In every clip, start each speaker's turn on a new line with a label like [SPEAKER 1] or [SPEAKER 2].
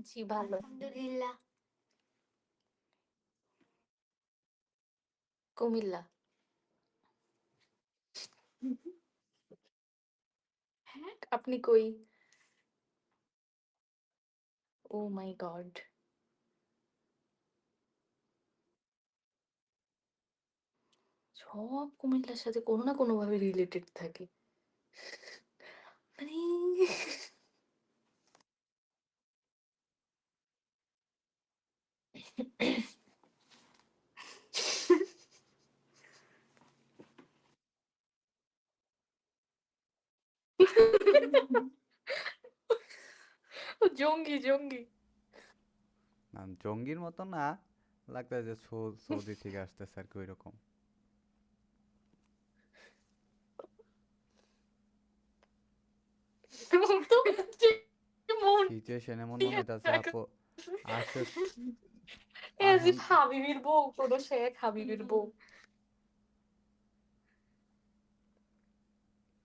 [SPEAKER 1] জি, ভালো।
[SPEAKER 2] আলহামদুলিল্লাহ।
[SPEAKER 1] কুমিল্লা।
[SPEAKER 2] হ্যাঁ?
[SPEAKER 1] আপনি কই? ওহ মাই গড! সব কুমিল্লার সাথে কোনো না কোনোভাবে রিলেটেড থাকে। মানে জঙ্গি, জঙ্গি।
[SPEAKER 3] না, জঙ্গির মতো না, লাগতেছে যে সৌদি থেকে আসতেছে আর কি ওইরকম।
[SPEAKER 1] তো যে মন
[SPEAKER 3] সিচুয়েশন এমন মনে
[SPEAKER 1] নিয়ে
[SPEAKER 3] হইতাছে আপু
[SPEAKER 1] রাখছে।
[SPEAKER 3] আসছে
[SPEAKER 1] as
[SPEAKER 3] এখন।
[SPEAKER 1] if হাবিবির বউ, কোনো শেখ হাবিবির বউ।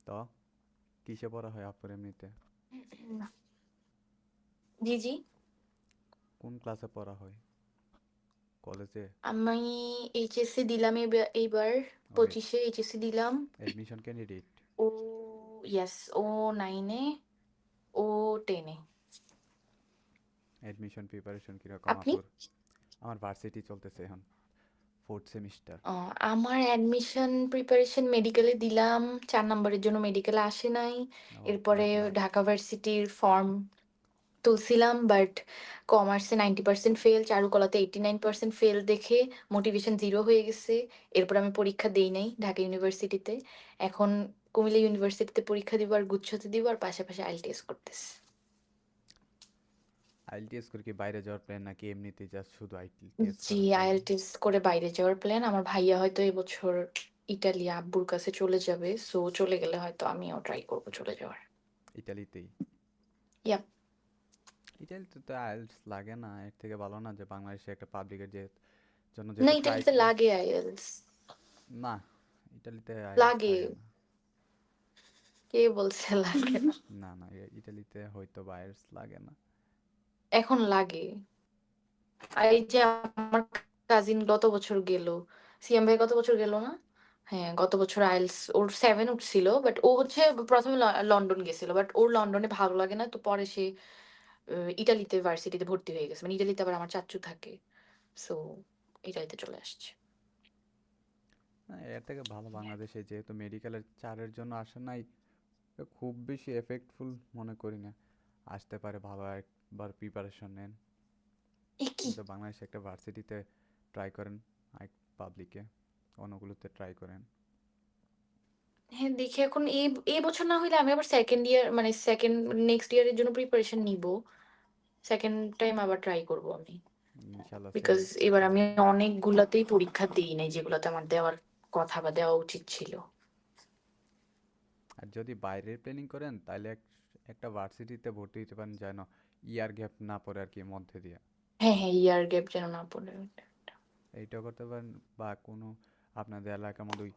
[SPEAKER 3] তো কিসে পড়া হয় আপুর এমনিতে?
[SPEAKER 1] জি, জি।
[SPEAKER 3] কোন ক্লাসে পড়া হয় কলেজে?
[SPEAKER 1] আমি এইচএসসি দিলাম এইবার
[SPEAKER 3] ও
[SPEAKER 1] ২৫ এ এইচএসসি দিলাম।
[SPEAKER 3] Admission candidate.
[SPEAKER 1] ও ইয়েস, ও 9 এ, ও 10 এ।
[SPEAKER 3] এডমিশন প্রিপারেশন কিরকম
[SPEAKER 1] আপনি?
[SPEAKER 3] আপুর? আমার ভার্সিটি চলতেছে এখন, ফোর্থ সেমিস্টার।
[SPEAKER 1] ও আমার অ্যাডমিশন প্রিপারেশন মেডিকেলে দিলাম। ৪ নাম্বারের জন্য মেডিকেলে আসে নাই।
[SPEAKER 3] ও
[SPEAKER 1] এরপরে
[SPEAKER 3] ব্যাড লাক।
[SPEAKER 1] ঢাকা ভার্সিটির ফর্ম তুলছিলাম, বাট কমার্সে 90% ফেল, চারুকলাতে 89% ফেল দেখে মোটিভেশন 0 হয়ে গেছে। এরপর আমি পরীক্ষা দেই নাই ঢাকা ইউনিভার্সিটিতে। এখন কুমিল্লা ইউনিভার্সিটিতে পরীক্ষা দিব আর গুচ্ছতে দিব আর পাশাপাশি আইএলটিএস করতেছি।
[SPEAKER 3] আইএলটিএস করে কি বাইরে যাওয়ার প্ল্যান নাকি এমনিতে জাস্ট শুধু আইএলটিএস
[SPEAKER 1] জি,
[SPEAKER 3] করার প্ল্যান?
[SPEAKER 1] আইএলটিএস করে বাইরে যাওয়ার প্ল্যান। আমার ভাইয়া হয়তো এবছর ইটালি আব্বুর কাছে চলে যাবে। সো চলে গেলে হয়তো আমিও ট্রাই করব চলে যাওয়ার।
[SPEAKER 3] ইটালিতেই?
[SPEAKER 1] ইয়াপ।
[SPEAKER 3] ইটালিতে তো আইএলটিএস লাগে না, এর থেকে ভালো না যে বাংলাদেশে একটা পাবলিকের যে জন্য
[SPEAKER 1] না,
[SPEAKER 3] যেহেতু ট্রাই।
[SPEAKER 1] ইটালিতে লাগে আইএলটিএস।
[SPEAKER 3] না, ইটালিতে আইএলটিএস
[SPEAKER 1] লাগে।
[SPEAKER 3] লাগে না।
[SPEAKER 1] কে বলছে লাগে না?
[SPEAKER 3] না না, ইটালিতে হয়তো বা আইএলটিএস লাগে না।
[SPEAKER 1] এখন লাগে। আর এই যে আমার কাজিন গত বছর গেল, সিএম ভাই গত বছর গেল না? হ্যাঁ, গত বছর আইএলটিএস ওর 7 উঠছিল। বাট ও হচ্ছে প্রথমে লন্ডন গেছিল। বাট ওর লন্ডনে ভালো লাগে না। তো পরে সে ইটালিতে ভার্সিটিতে ভর্তি হয়ে গেছে। মানে ইটালিতে আবার আমার চাচ্চু থাকে। সো ইটালিতে চলে আসছে।
[SPEAKER 3] না, এর থেকে ভালো বাংলাদেশে যেহেতু মেডিকেলের চারের জন্য আসে নাই, তো খুব বেশি এফেক্টফুল মনে করি না। আসতে পারে, ভালো একবার প্রিপারেশন নেন।
[SPEAKER 1] এ কি?
[SPEAKER 3] কিন্তু বাংলাদেশে একটা ভার্সিটিতে ট্রাই করেন, এক পাবলিকে অন্যগুলোতে ট্রাই করেন।
[SPEAKER 1] হ্যাঁ, দেখি এখন এই বছর না হইলে আমি আবার সেকেন্ড ইয়ার মানে নেক্সট ইয়ারের জন্য প্রিপারেশন নিব। সেকেন্ড টাইম আবার ট্রাই করব আমি।
[SPEAKER 3] ইনশাল্লাহ
[SPEAKER 1] বিকজ
[SPEAKER 3] সেম।
[SPEAKER 1] এবার আমি অনেকগুলাতেই পরীক্ষা দিই নাই যেগুলাতে আমার দেওয়ার কথা বা দেওয়া উচিত ছিল।
[SPEAKER 3] আর যদি বাইরের প্ল্যানিং করেন তাহলে একটা ভার্সিটিতে ভর্তি হতে পারেন যেন ইয়ার গ্যাপ না পড়ে আর কি মধ্যে দিয়ে।
[SPEAKER 1] হ্যাঁ, হ্যাঁ, ইয়ার গ্যাপ যেন না পড়ে।
[SPEAKER 3] এইটাও করতে পারেন। বা কোনো আপনাদের এলাকার মধ্যে ওই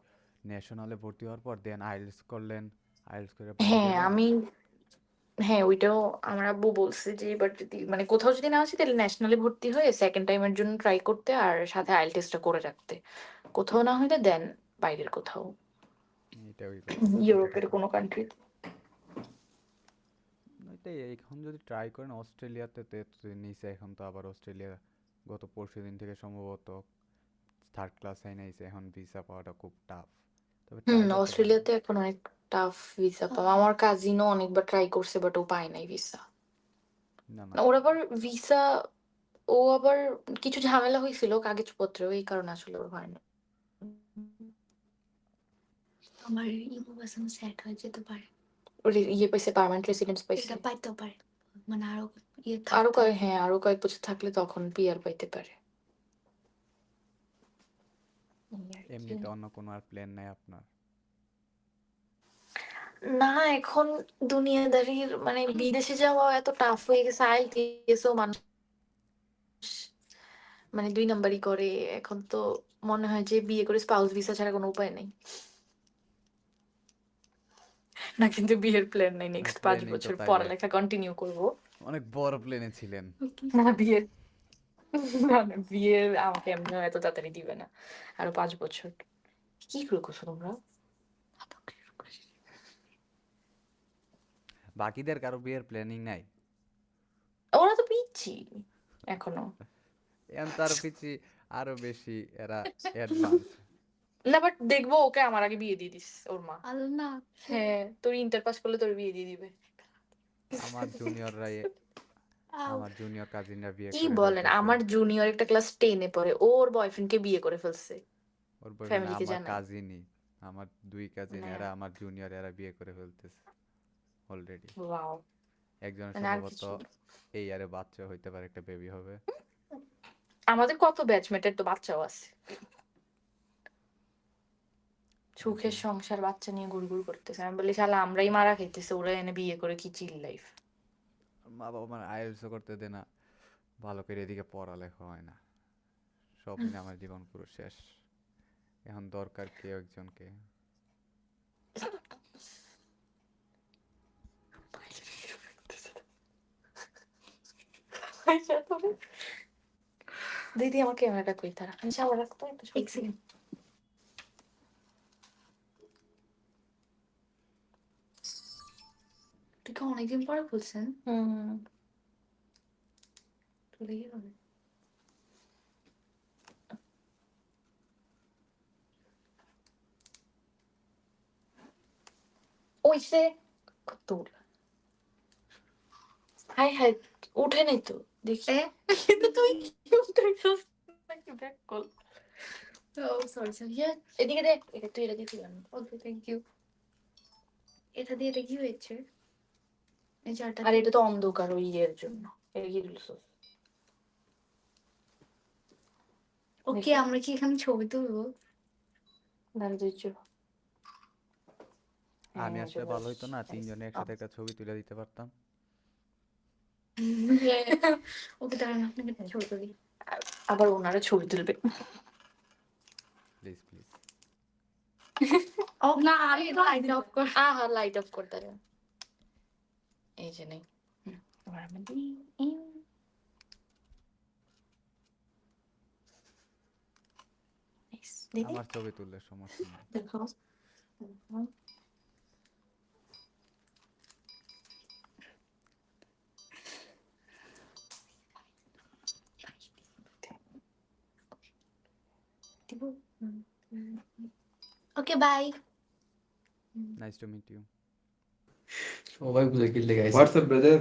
[SPEAKER 3] ন্যাশনালে ভর্তি হওয়ার পর দেন আইএলটিএস করলেন, আইএলটিএস করে বাইরে
[SPEAKER 1] হ্যাঁ,
[SPEAKER 3] গেলেন।
[SPEAKER 1] হ্যাঁ, ওইটাও আমার আব্বু বলছে যে এবার যদি মানে কোথাও যদি না আসি তাহলে ন্যাশনালে ভর্তি হয়ে সেকেন্ড টাইমের জন্য ট্রাই করতে আর সাথে আইএলটিএস টেস্টটা করে রাখতে। কোথাও না হইলে দেন বাইরের কোথাও,
[SPEAKER 3] এটাই বেস্ট, এটা
[SPEAKER 1] ইউরোপের
[SPEAKER 3] করতে
[SPEAKER 1] কোনো
[SPEAKER 3] পারেন।
[SPEAKER 1] কান্ট্রি।
[SPEAKER 3] এটাই, এখন যদি ট্রাই করেন অস্ট্রেলিয়াতে তো নিচে, এখন তো আবার অস্ট্রেলিয়া গত পরশু দিন থেকে সম্ভবত থার্ড ক্লাস আইন আইছে, এখন ভিসা পাওয়াটা খুব টাফ। তবে ট্রাই করতে পারেন।
[SPEAKER 1] অস্ট্রেলিয়াতে এখন অনেক টাফ ভিসা পাওয়া। আমার কাজিনও অনেকবার ট্রাই করছে বাট ও পায় নাই ভিসা।
[SPEAKER 3] না না,
[SPEAKER 1] না, ওর আবার ভিসা, ও আবার কিছু ঝামেলা হয়েছিল কাগজপত্র, এই কারণে আসলে ওর হয় না।
[SPEAKER 2] আমার ইমোশন সেট হয়ে যেতে পারে।
[SPEAKER 1] ওর ইয়ে পাইছে, পার্মানেন্ট রেসিডেন্স পাইছে।
[SPEAKER 2] এটা পাইতেও পারে। মানে আরো ইয়ে
[SPEAKER 1] আরো
[SPEAKER 2] থাকতে
[SPEAKER 1] কয়েক
[SPEAKER 2] হবে।
[SPEAKER 1] হ্যাঁ, আরো কয়েক বছর থাকলে তখন পিআর পাইতে পারে। এই আর কি।
[SPEAKER 3] এমনিতে অন্য কোনো আর প্ল্যান নাই আপনার?
[SPEAKER 1] না, এখন দুনিয়াদারির মানে বিদেশে যাওয়া এত টাফ হয়ে গেছে। আইএলটিএসও মানুষ মানে 2 নাম্বারই করে। এখন তো মনে হয় যে বিয়ে করে স্পাউস ভিসা ছাড়া কোনো উপায় নেই। না, কিন্তু বিয়ের প্ল্যান নাই। নেক্সট 5
[SPEAKER 3] প্ল্যানিং তো
[SPEAKER 1] বছর
[SPEAKER 3] তাইলে,
[SPEAKER 1] পড়ালেখা কন্টিনিউ করব।
[SPEAKER 3] অনেক বড় প্লেনে ছিলেন।
[SPEAKER 1] না বিয়ের না না বিয়ের আমাকে এমনি এত তাড়াতাড়ি দিবে না, আরো 5 বছর। কি শুরু করছো তোমরা?
[SPEAKER 3] বাকিদের কারো বিয়ের প্ল্যানিং নাই?
[SPEAKER 1] ওরা তো পিচ্ছি এখনো।
[SPEAKER 3] এখন তো আরো পিচ্ছি, আরো বেশি এরা অ্যাডভান্স।
[SPEAKER 1] না বাট দেখবো ওকে আমার আগে বিয়ে দিয়ে দিস ওর মা।
[SPEAKER 2] আল্লাহ
[SPEAKER 1] হ্যাঁ তোর ইন্টার পাস করলে তোর বিয়ে দিয়ে দিবে।
[SPEAKER 3] আমার জুনিয়ররাই,
[SPEAKER 2] আউ
[SPEAKER 3] আমার জুনিয়র কাজিনরা বিয়ে
[SPEAKER 1] কি
[SPEAKER 3] করে
[SPEAKER 1] বলেন,
[SPEAKER 3] ফেলতেছে।
[SPEAKER 1] আমার জুনিয়র একটা ক্লাস 10-এ পড়ে, ওর বয়ফ্রেন্ডকে বিয়ে করে ফেলছে,
[SPEAKER 3] ওর বয়ফ্রেন্ড
[SPEAKER 1] ফ্যামিলিকে
[SPEAKER 3] আমার
[SPEAKER 1] জানাই।
[SPEAKER 3] কাজিনই, আমার 2 কাজিন,
[SPEAKER 1] মানে
[SPEAKER 3] এরা আমার জুনিয়র, এরা বিয়ে করে ফেলতেছে অলরেডি।
[SPEAKER 1] ওয়াও,
[SPEAKER 3] একজনের
[SPEAKER 1] মানে আর
[SPEAKER 3] সম্ভবত
[SPEAKER 1] কিছু।
[SPEAKER 3] এই ইয়ারে বাচ্চা হইতে পারে, একটা বেবি হবে।
[SPEAKER 1] আমাদের কত ব্যাচমেটের তো বাচ্চাও আছে, সুখের
[SPEAKER 3] একজন
[SPEAKER 1] সংসার বাচ্চা নিয়ে গুড়গুড় করতেছে। আমি বলি শালা আমরাই মারা খাইতেছে, ওরা এনে বিয়ে করে কি চিল লাইফ।
[SPEAKER 3] মা বাবা আমার আইএলটিএস করতে দে না, ভালো করে এদিকে পড়ালেখা হয় না, সব নিয়ে আমার জীবন পুরো শেষ। এখন দরকার কেউ একজনকে।
[SPEAKER 1] দিদি আমার ক্যামেরাটা কই, তারা আমি শালা রাখতো একটা
[SPEAKER 2] এক সেকেন্ড। তুই কি অনেকদিন পরে খুলছেন?
[SPEAKER 1] হুম।
[SPEAKER 2] তুলে কি হবে?
[SPEAKER 1] ওই সে কত হাই হাই, উঠে নাই তো দেখি।
[SPEAKER 2] এ
[SPEAKER 1] কিন্তু তুই কি উঠাইছস নাকি ব্যাক কল?
[SPEAKER 2] ও সরি সরি ইয়া
[SPEAKER 1] এদিকে দেখ, এটা তুই এটা দিয়ে দিলাম।
[SPEAKER 2] Okay thank you. এটা দিয়ে এটা কি হয়েছে? এই চারটা
[SPEAKER 1] আর এটা তো অন্ধকার ওই ইয়ের জন্য। এটা কি দিলছস?
[SPEAKER 2] ওকে
[SPEAKER 1] দেখি।
[SPEAKER 2] আমরা কি এখানে ছবি তুলবো?
[SPEAKER 1] দাঁড়া তুই চুপ।
[SPEAKER 3] আমি
[SPEAKER 1] হ্যাঁ
[SPEAKER 3] আসলে
[SPEAKER 1] চলে
[SPEAKER 3] ভালো হইতো না,
[SPEAKER 1] আসছে।
[SPEAKER 3] তিনজনে একসাথে একটা ছবি তুলে দিতে পারতাম।
[SPEAKER 2] ওকে দাঁড়ান আপনাকে একটা ছবি তুলি।
[SPEAKER 1] আবার ওনারা ছবি তুলবে।
[SPEAKER 3] Please please.
[SPEAKER 2] ও না আমি লাইট অফ কর।
[SPEAKER 1] আহা লাইট অফ করতে হবে। এই যে নেই। এবার আমি দিই। Nice. দিদি
[SPEAKER 3] আমার ছবি তুললে সমস্যা নাই।
[SPEAKER 1] দেখো। দিব।
[SPEAKER 2] Okay bye.
[SPEAKER 3] Nice to meet you.
[SPEAKER 4] সবাই বুঝে কি লেগে আছে হোয়াটসঅ্যাপ ব্রাদার